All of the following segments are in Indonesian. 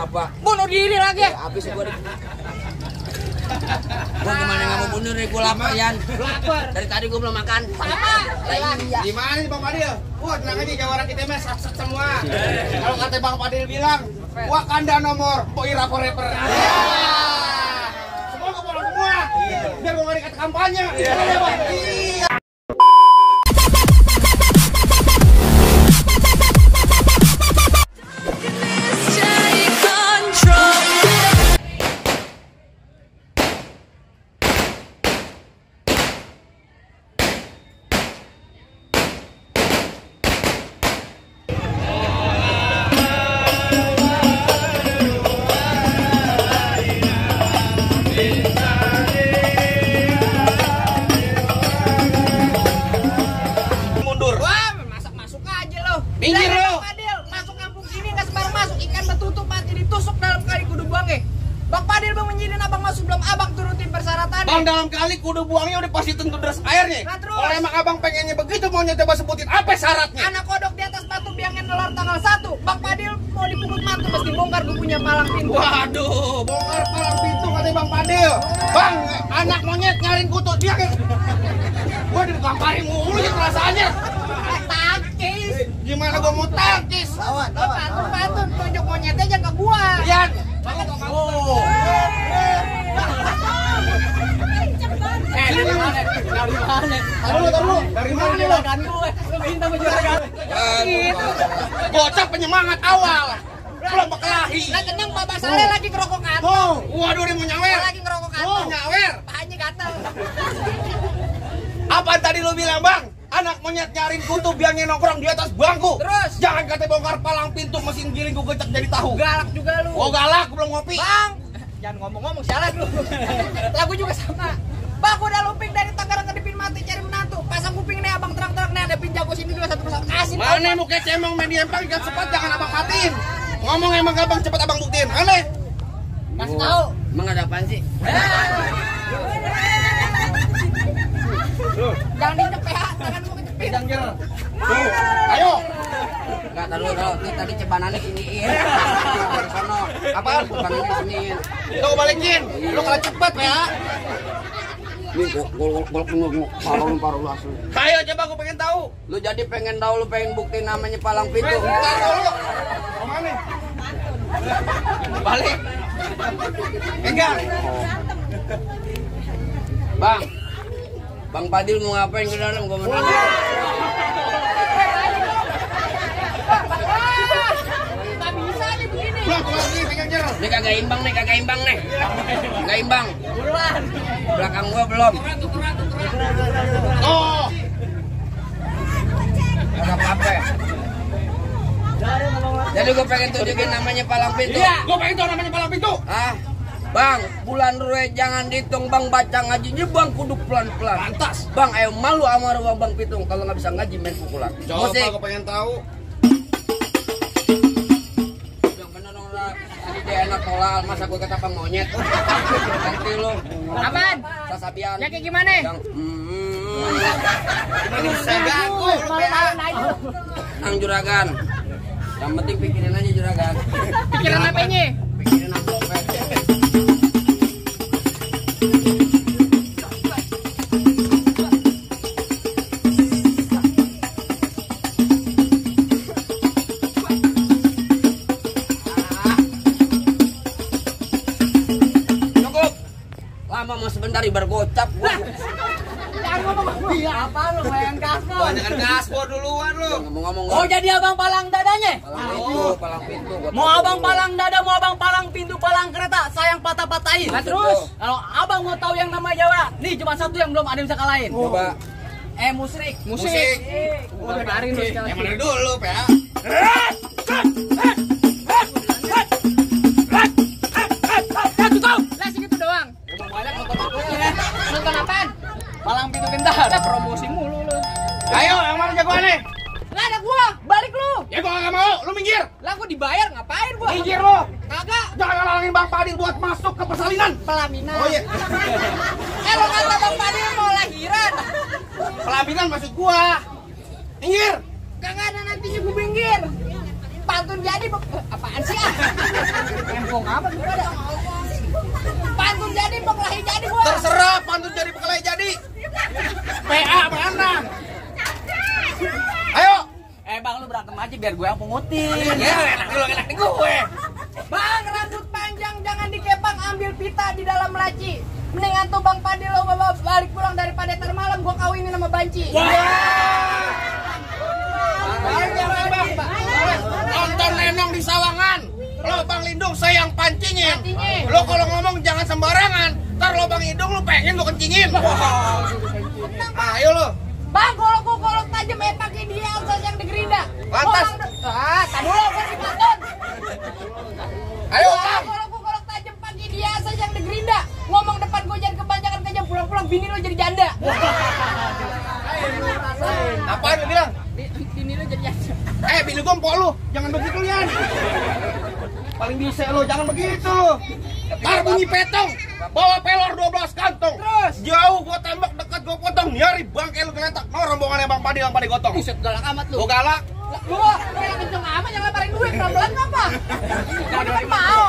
apa? Bunuh diri lagi. Habis gua. Gua gimana nggak mau bunuh nih, gua lapar Yan. Lapar. Dari tadi gua belum makan. Iya. Gimana nih Bang Padil? Wah tenang aja jawara kita mah sat-sat semua. Kalau kata Bang Padil bilang, Wakanda nomor Boira Forever. Semua ke bola semua. Biar gua nggak dikata kampanye. Iya. Minggir lo. Masuk kampung sini nggak sembarang masuk, ikan betutup mati ditusuk dalam kali kudu buangnya. Bang Padil bang menjinin abang masuk belum abang turutin persyaratannya. Bang dalam kali kudu buangnya udah pasti tentu deras airnya. Nah, terus? Kalau emang abang pengennya begitu maunya coba sebutin apa syaratnya? Anak kodok di atas batu biangnya nelor tanggal 1. Bang Padil mau dipungut mantu mesti bongkar gue punya palang pintu. Waduh, bongkar palang pintu katanya Bang Padil. Bang, anak monyet nyaring kutu dia kan. Gua digamparin mulu ya perasaannya. Tangkis. Gimana gua mau tangkis? Pantun tunjuk monyetnya aja ke gua. Yan. Oh. Dari mana? Dari mana nih lo? Lu minta menjuragan. Gitu. Bocah penyemangat awal. Belum berkelahi. Lah tenang Bapak Saleh lagi ngerokok kantor. Tuh, waduh dia mau nyawer. Lagi ngerokok kantor. Nyawer. Pahanya gatel. Apa tadi lu bilang, Bang? Anak monyet nyarin kutu biangnya nongkrong di atas bangku. Terus? Jangan kata bongkar palang pintu mesin giling gua gecek jadi tahu. Galak juga lu. Oh galak, belum ngopi. Bang, jangan ngomong-ngomong sialan lu. Lagu juga sama. Bang, gua udah looping dari Tangerang ke Dipin mati cari menantu. Pasang kuping nih abang terang-terang nih ada pinjago sini dua satu persatu kasih. Mana muka cemong media empang ikan cepat jangan abang matiin. Ngomong emang abang cepat abang buktiin. Aneh. Kasih tahu. Emang ada apaan sih? Jangan dicepet ya, tangan gua kecepit. Ayo. Enggak, taruh. Tadi cebanannya siniin. Dari sono. Apaan? Cebanannya siniin. Lu balikin. Lu kalau cepet ya. Nih, gua paru lu asli. Ayo coba gua pengen tahu. Lu jadi pengen tahu, lu pengen bukti namanya palang pintu. Bentar dulu. Kemana? Balik. Pegang. Bang Padil mau ngapain ke dalam? Gua mau nanya. Nggak bisa nih begini. Lagi pegang jer. Ini kagak imbang nih. Nggak imbang. Buruan. Belakang gua belum. Oh. Kagak apa-apa. Jadi gua pengen tunjukin namanya palang pintu. Iya, gua pengen tahu namanya palang pintu. Ah, Bang, bulan rue jangan dihitung Bang, baca ngajinya Bang kudu pelan-pelan. Pantas. Bang, ayo malu sama Bang Pitung kalau nggak bisa ngaji main pukulan. Coba gua pengen tahu. Yang bener dong, Rak. Tadi dia enak tolal, masa gua kata Bang monyet. Nanti lu. Apaan? Sasabian. Ya kayak gimana? Yang Bisa gagu lu Malu-maluin aja. Nang juragan. Yang penting pikirin aja juragan. Pikiran apanya? Pikirin apa? Cukup. Lama mau sebentar ibar gocap gua. Jangan ngomong apa lu main kasar. Banyakan gaspol duluan lu. Ngomong-ngomong. Oh jadi abang palang dadanya? Palang pintu. Mau abang palang dada, mau abang palang pintu, palang kereta, sayang patah-patahin. Nah, terus kalau abang mau tahu yang nama Jawa, nih cuma satu yang belum ada yang bisa kalahin. Coba. Musrik. Musik. Udah biarin lu sekali. Yang mana dulu, Pak? Ya cukup. Lah segitu doang. Emang banyak nonton-nontonnya. Nonton apaan? Palang pintu bentar. Ada promosi mulu lu. Ayo, yang mana jagoannya? Lah ada gua, balik lu. Ya gua kagak mau, lu minggir. Lah gua dibayar ngapain gua? Minggir lu. Kagak. Jangan ngalangin Bang Padil buat masuk ke persalinan. Pelaminan. Oh iya. Lo kata Bang Padil mau lahiran. Pelaminan maksud gua. Minggir. Kagak ada nantinya gua minggir. Pantun jadi apaan sih ah? bengong amat gua ada. Pantun jadi berkelahi jadi gua. Terserah pantun jadi berkelahi jadi. PA mana? Ayo. Bang lu berantem aja biar gue yang pungutin. Ya enak di gue. Bang rambut panjang jangan dikepang, ambil pita di dalam laci. Mendingan tuh Bang Padi lo balik pulang daripada ntar malam gua kawinin sama Banci. Nonton Nenong di Sawangan. Lobang lindung saya yang pancingin. Lo kalau ngomong jangan sembarangan. Ntar lobang hidung lu pengen lu kencingin. Ayo lo. Bang, golok tajam pakai dia usah yang di gerinda. Lantas. Tadi dulu gua dipantun. Ayo Bang. Golok tajam pakai dia usah yang di gerinda. Ngomong depan gua jangan kebanyakan kejam, pulang-pulang bini lo jadi janda. Apaan lu bilang? Bini lo jadi janda. Bini gua empok lu. Jangan begitu Lian. Paling bisa lo jangan begitu. Ntar bunyi petong. Bawa pelor 12 kantong. Terus? Jauh gua tembak, dekat gua potong. Nyari bangke lu geletak. No rombongannya Bang Padi gotong. Buset galak amat lu. Gua galak. Lu yang kenceng amat yang lemparin duit pelan-pelan apa? Jangan mau.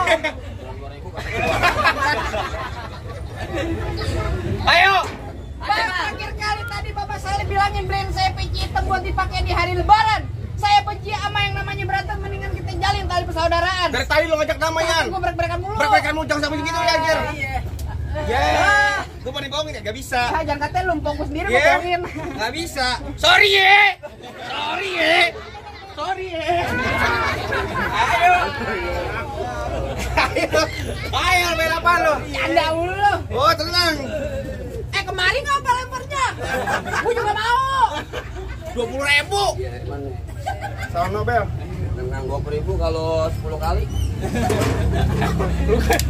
Ayo. Bang, terakhir kali tadi Bapak Salih bilangin beliin saya peci hitam buat dipakai di hari lebaran. Saya benci sama yang namanya berantem, mendingan kita jalin tali persaudaraan. Dari tadi lo ngajak damaian. Gue brek-brekan mulu. Brek-brekan mulu jangan sampai begitu ya, Gir. Iya. Ya, gua mau dibohongin ya, gak bisa. Jangan katanya lu fokus sendiri Ya, gue bohongin. gak bisa. Sorry ya. Ayo main apa lo? Canda mulu lu. Oh tenang. Kemarin apa lemparnya? Gue juga mau. 20.000. Iya, dari mana? Sama Nobel. Dengan 20.000 kalau 10 kali.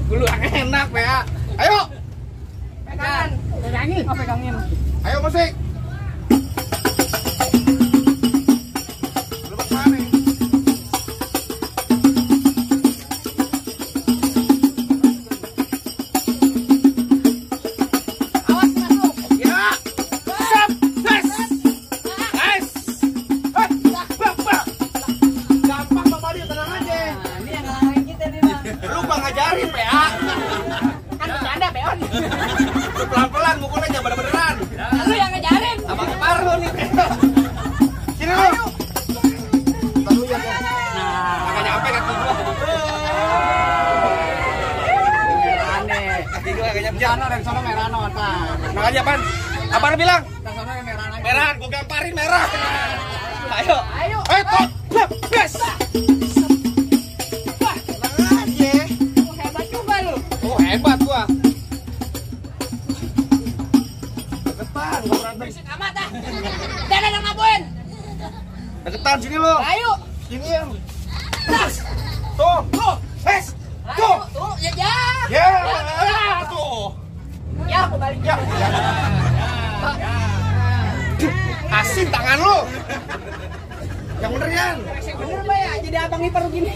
Lu enak ya. Ayo. Pegangin. Apa pegangin? Ayo musik. Lu kemana nih? Awas masuk. Ya. Sap. Tes. Gampang Bang Padi, tenang aja. Ini yang ngalahin kita nih bang. Lu Bang ngajarin PA. Kan bercanda beon. Lu pelan-pelan mukulnya jangan bener-beneran. Lu yang ngajarin. Abang kepar lu nih. Sini lu. Lalu ya. Nah, kagak nyampe kaki gua. Aneh. Kaki gua kagak nyampe. Dari sana merah nota. Nah, aja apaan? Apaan lu bilang? Dari sana merah lagi. Merah, gua gamparin merah. Ayo. Ayo. Kok. Gas. Wah, tenang aja. Hebat juga lu. Oh, hebat gua. Deketan, gua berantem. Berisik amat dah. Dan ada ngapain? Deketan sini lu. Ayo. Sini ya. Tuh. Hes. Tuh. Tuh. Ya. Ya, tuh. Ya, aku balik. Ya. Asin tangan lu. Yang bener Yan. Bener Mbak ya, jadi abang ipar begini.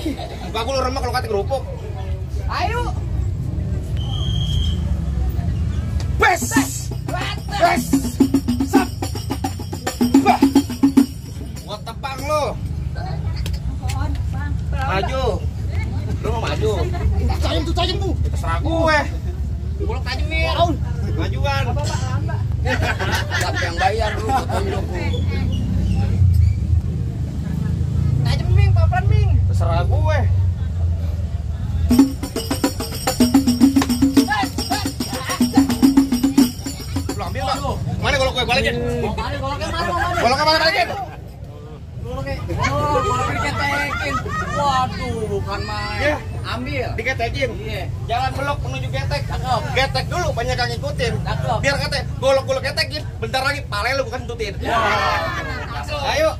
Muka gua lu remek kalau kata kerupuk. Ayo. Bes. Bes. Sap. Bah. Gua tepang lu. Maju. Lu mau maju? Tajam tuh. Terserah gue. Golok tajam nih. Majuan. Siapa yang bayar lu tunjuk. Tajam Bing, pelan Bing. Terserah gue. Lu ambil Pak. Mana golok gue balikin? Goloknya mana? Goloknya mana balikin? Goloknya Diketekin. Waduh, bukan main. Iya. Ambil. Diketekin. Iya. Jalan belok menuju getek. Cakep. Getek dulu banyak yang ngikutin. Cakep. Biar kata golok-golok getekin. Bentar lagi pale lu bukan tutin. Ayo.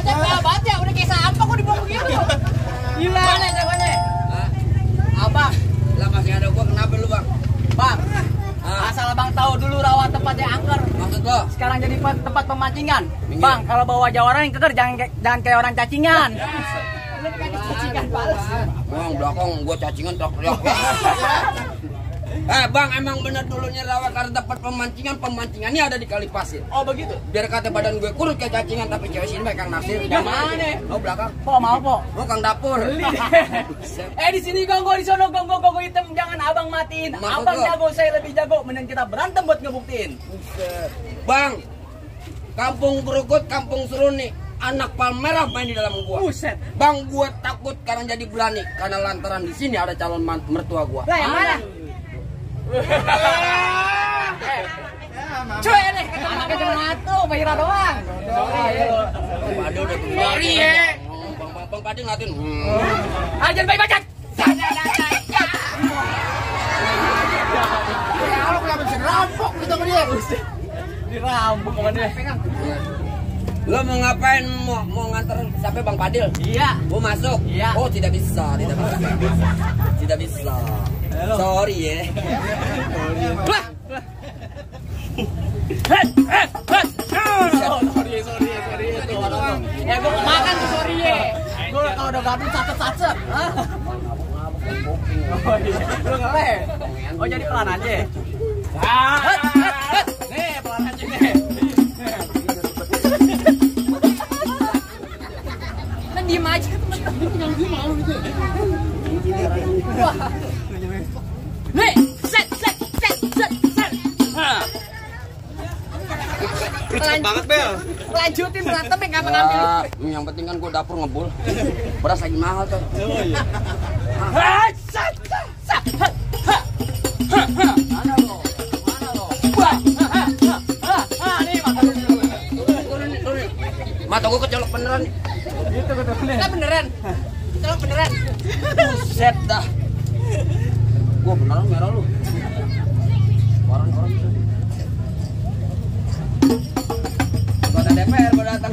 Capek banget ya, udah kayak sampah kok dibuang begitu. Gila. Mana jawabannya? Hah? Abang, Lah masih ada gua kenapa lu, Bang? Bang. Ah. Asal abang tahu dulu rawa tempatnya angker. maksud lo? Sekarang jadi tempat pemancingan. Bang, kalau bawa jawaran yang keker jangan kayak orang cacingan. Lu kayak cacingan balas. Bang, belakang gua cacingan teriak-teriak. Bang, emang bener dulunya rawa karena dapat pemancingannya ada di Kali Pasir. Oh begitu. Biar kata badan gue kurus kayak cacingan tapi cewek sini baik Kang Nasir. Yang mana? Oh belakang. Po mau po. Oh Kang Dapur. Di sini gonggo di sono gonggo hitam jangan abang matiin. Maksud Abang lo? jago saya lebih jago. Mending kita berantem buat ngebuktiin. Bang, Kampung Berugut, Kampung Seruni, anak Palmerah main di dalam gua. Buset. Bang, gua takut karena jadi berani karena lantaran di sini ada calon mertua gua. Lah yang mana? Cuy nih, anaknya cuma satu, Bayra doang. Waduh, udah Sorry ya. Bang Padi ngatin. Ajar baik bacot. Ya lo kenapa bisa rampok gitu sama dia? Dirampok sama dia. Lo mau ngapain? Mau nganter sampai Bang Padil? Iya. Mau masuk? Iya. Oh, tidak bisa. Tidak bisa. Sorry ya. Sorry. Ya gue makan tuh sorry ya. Gue kalau udah gabung sacet. Lu ngeleh. Oh jadi pelan aja. Nih pelan aja nih. Kan diem aja. Nih, set. Cepet banget Bel. Lanjutin berantem yang ngambil. Yang penting kan gue dapur ngebul. Beras lagi mahal tuh. Oh iya. Mana lo? Nih Mata gue kecolok beneran. Gitu beneran. Kecolok beneran. Buset dah. Gue beneran merah lu. Orang-orang itu. Kota DPR baru datang.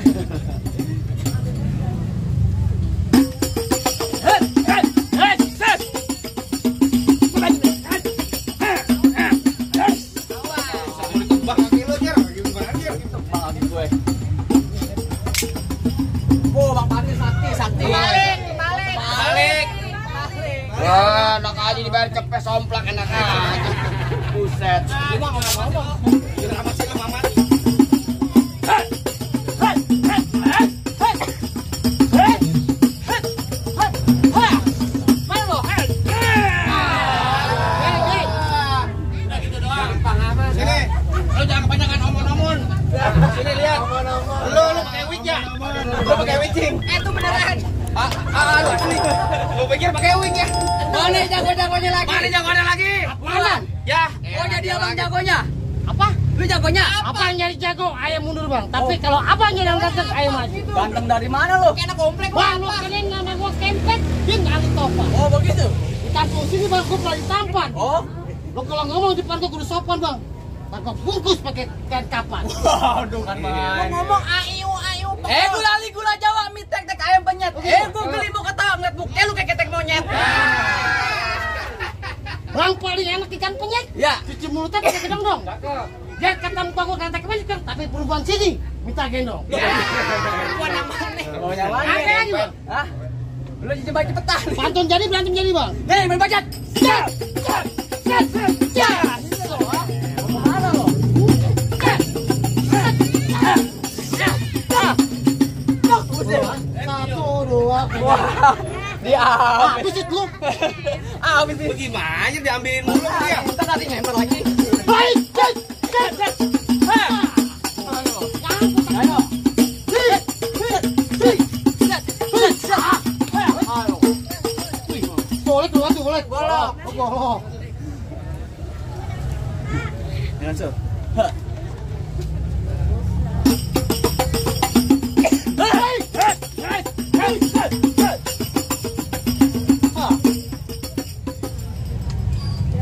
Bang kaki lo Jar, gimana Jar? Bang Pati sakti. Balik. Wah, enak aja dibayar cepet somplak enak aja. Buset. Cuma ngomong-ngomong. Jangan amat sih sama mati. Mana lo? Sini, lo jangan kebanyakan omon-omon. Sini lihat. Lo pakai wig ya? Lo pakai wig. Itu beneran. Lo pikir pakai wig ya? Mana jago-jagonya lagi? Mana jagoannya lagi? Mana? Ya. Oh jadi abang jagonya? Apa? Lu jagonya? Apa nyari jago, ayah mundur bang. Tapi kalau abang yang ganteng, ayah maju. Ganteng dari mana lo? Kena komplek. Wah, lu kalian nama gua kempet, dia nggak ada topan. Oh begitu? Di kampung sini bang, gua paling tampan. Oh? Lo kalau ngomong di depan gua kudu sopan bang. Tanpa bungkus pakai kain kapan. Waduh kan main. Ngomong ayu. Gula Jawa mie tek ayam penyet. Gua geli mau ketawa ngeliat muka lu kayak ketek monyet. Yang paling enak ikan penyet. Ya. Cuci mulutnya pakai gedong dong. Dia kata muka gua kata kemenik kan, tapi perempuan sini minta gendong. Gua namanya. Oh yang mana? Apa lagi bang? Hah? Lu coba cepetan. Pantun jadi berantem jadi bang. Nih main bacot. Mana lo? Satu, dua, Wah, dia habis itu lu. habis ini. Gimana diambilin mulu dia? Kita tadi ngemper lagi. Baik, Ayo. boleh keluar tuh, boleh. Golok. Golok. Dengan so.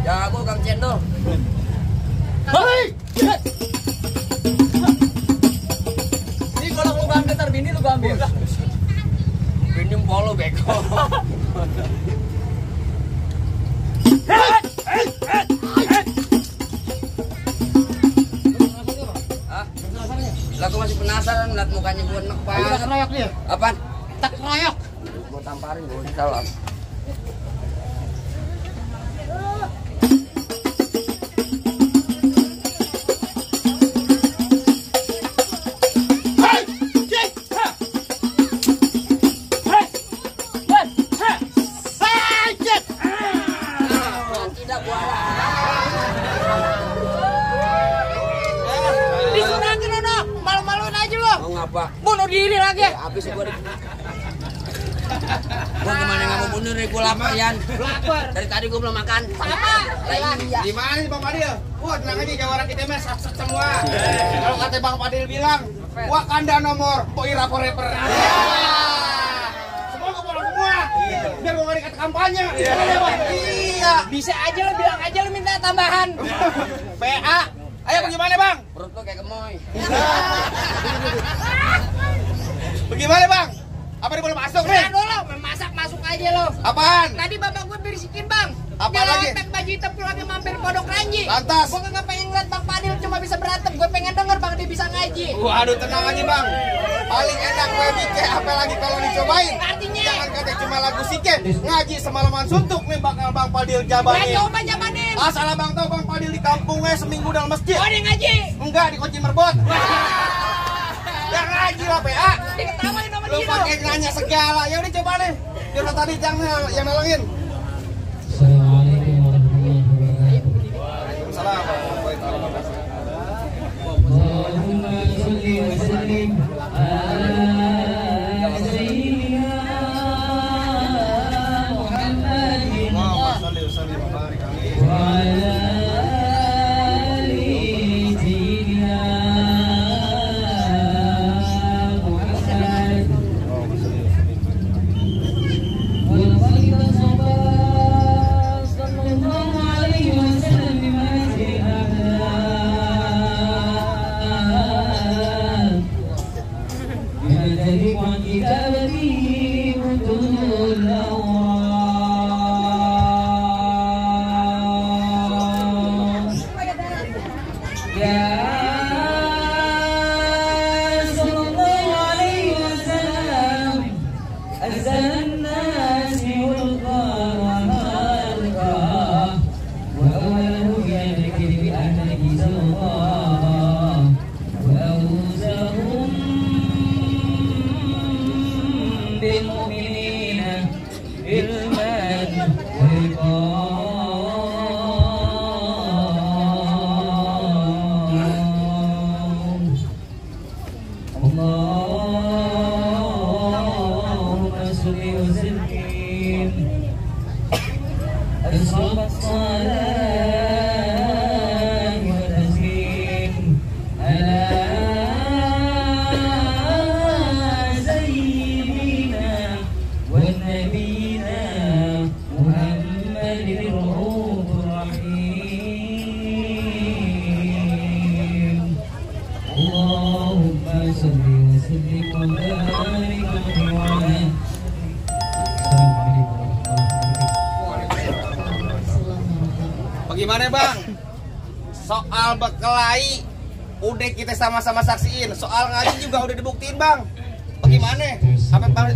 Jago Kang Cendol. Ini golok lu ambil ntar bini lu ambil. Pinjem polo beko. Lah aku masih penasaran lihat mukanya gue enak Kita banget. keroyok dia. Apaan? Kita keroyok. Gue tamparin gue salah. Tidak buara. Disunangin ono, malu-maluin aja lo. Mau ngapa? Bunuh diri lagi. Habis gue di. Gue gimana nggak mau bunuh nih, gue lapar Yan. Lapar. Dari tadi gue belum makan. Sama. Iya. Gimana sih Bang Padil? Wah tenang aja jawara kita mah sak semua. Kalau kata Bang Padil bilang, Wakanda nomor, Boy rapper rapper. Semua gue pulang semua. Biar gue gak dikata kampanye. Iya. Bisa aja lo bilang aja lo minta tambahan. PA. Ayo bagaimana Bang? Perut lo kayak gemoy. Bagaimana Bang? Apa dia boleh masuk nih? Nah dulu, memasak masuk aja lo. Apaan? Tadi bapak gue berisikin bang. Apa Dia lagi? lontek baju hitam pulangnya mampir Pondok Ranji. Lantas? Gue kagak pengen ngeliat Bang Padil cuma bisa berantem. Gue pengen denger Bang dia bisa ngaji. Waduh tenang aja Bang. Paling enak gue bikin apalagi kalau dicobain. Artinya? Jangan kata cuma lagu sike. Ngaji semalaman suntuk nih bakal Bang Padil Gue jabanin. coba jamanin. Asal abang tahu Bang Padil di kampungnya seminggu dalam masjid. Oh dia ngaji. Enggak di kunci merbot. Ya ngaji lah PA. Diketawain sama Lu dia pakai nanya segala. Ya udah coba deh. Dia udah tadi yang nalangin. Assalamualaikum warahmatullahi wabarakatuh. Waalaikumsalam warahmatullahi wabarakatuh. Allahumma sholli wa sallim ala sayyidina Muhammadin Allahumma sholli wa sallim wa barik alaihi. wa ala ali sayyidina Muhammad wal khalifah sallallahu alaihi wasallam bima ينتهك عن كتابته وجود الأوراق يا صلى الله عليه وسلم أحسن الناس والخلق وأوله يذكر بأهله صلى الله وأوسهم بالمؤمنين علما اللهم صل وسلم أشرف الصلاة والتسليم على سيدنا ونبينا محمد الرؤوف الرحيم اللهم صل وسلم وبارك عليه وعلى Bagaimana Bang? Soal berkelahi udah kita sama-sama saksiin. Soal ngaji juga udah dibuktiin Bang. Bagaimana?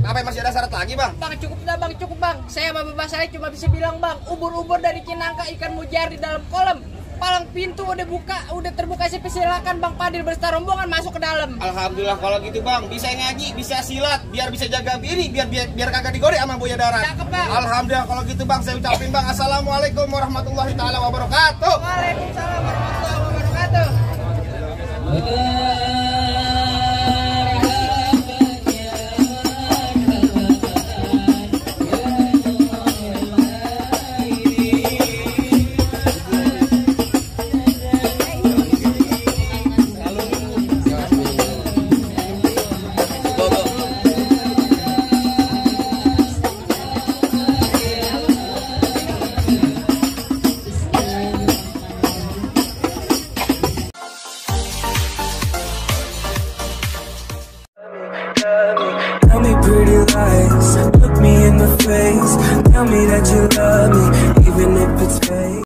Apa masih ada syarat lagi Bang? Bang cukup dah bang, cukup bang. Saya sama bapak saya cuma bisa bilang bang, ubur-ubur dari Cinangka ikan mujair di dalam kolam. Palang pintu udah buka, udah terbuka, sih silakan Bang Padil berserta rombongan masuk ke dalam. Alhamdulillah kalau gitu Bang, bisa ngaji, bisa silat, biar bisa jaga diri, biar kagak digoreng sama buaya darat. Cakep, Bang. Alhamdulillah kalau gitu Bang, saya ucapin Bang, assalamualaikum warahmatullahi taala wabarakatuh. Waalaikumsalam warahmatullahi wabarakatuh. Tell me pretty lies, look me in the face. Tell me that you love me, even if it's fake.